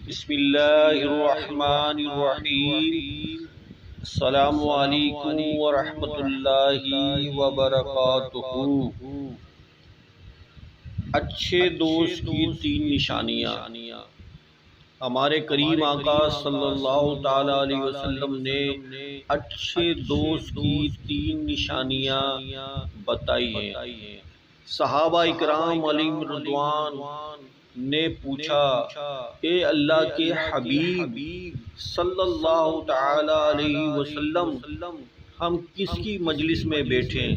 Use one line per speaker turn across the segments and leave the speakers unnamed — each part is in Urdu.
بسم اللہ الرحمن الرحیم۔ السلام علیکم ورحمۃ اللہ وبرکاتہ۔ اچھے دوست کی تین نشانیاں۔ ہمارے کریم آقا صلی اللہ تعالی علیہ وسلم نے اچھے دوست کی تین نشانیاں بتائی ہیں۔ صحابہ اکرام علیہم رضوان نے پوچھا، اے اللہ کے حبیب صلی اللہ تعالی علیہ وسلم، ہم کس کی مجلس میں بیٹھیں؟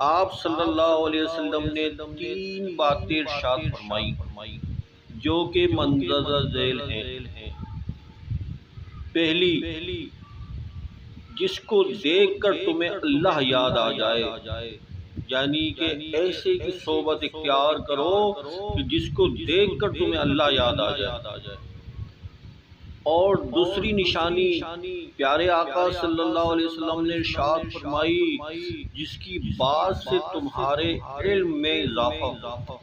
آپ صلی اللہ علیہ وسلم نے تین باتیں ارشاد فرمائی جو کہ مندرجہ ذیل ہیں۔ پہلی، جس کو دیکھ کر تمہیں اللہ یاد آ جائے، یعنی کہ ایسے کی صحبت اختیار کرو کہ جس کو دیکھ کر تمہیں اللہ یاد آ جائے۔ اور دوسری نشانی پیارے آقا صلی اللہ علیہ وسلم نے ارشاد فرمائی، جس کی بات سے تمہارے علم میں اضافہ ہو،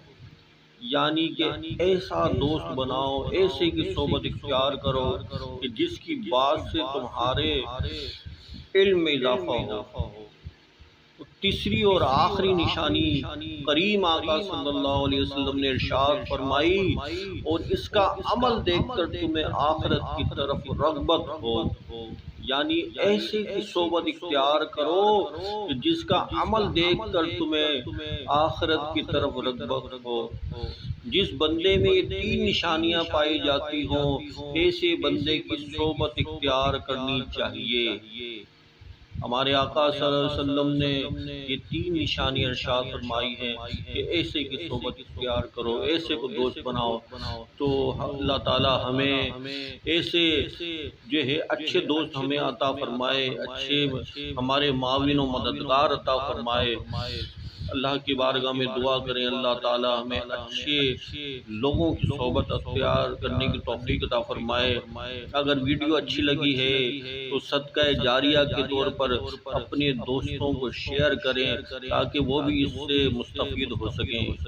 یعنی کہ ایسا دوست بناؤ، ایسے کی صحبت اختیار کرو کہ جس کی بات سے تمہارے علم میں اضافہ ہو۔ تیسری اور آخری نشانی کریم آقا صلی اللہ علیہ وسلم نے ارشاد فرمائی، اور اس کا عمل دیکھ کر تمہیں آخرت کی طرف رغبت ہو، یعنی ایسے کی صحبت اختیار کرو کہ جس کا عمل دیکھ کر تمہیں آخرت کی طرف رغبت ہو۔ جس بندے میں یہ تین نشانیاں پائی جاتی ہوں، ایسے بندے کی صحبت اختیار کرنی چاہیے۔ ہمارے آقا صلی اللہ علیہ وسلم نے یہ تین نشانیاں ارشاد فرمائی ہیں کہ ایسے کی صحبت اختیار کرو، ایسے کو دوست بناؤ۔ تو اللہ تعالی ہمیں ایسے جو ہے اچھے دوست ہمیں عطا فرمائے، اچھے ہمارے معاون و مددگار عطا فرمائے۔ اللہ کی بارگاہ میں دعا کریں، اللہ تعالی ہمیں اچھے لوگوں کی صحبت اختیار کرنے کی توفیق عطا فرمائے۔ اگر ویڈیو اچھی لگی ہے تو صدقہ جاریہ کے طور پر اپنے دوستوں کو شیئر کریں تاکہ وہ بھی اس سے مستفید ہو سکیں۔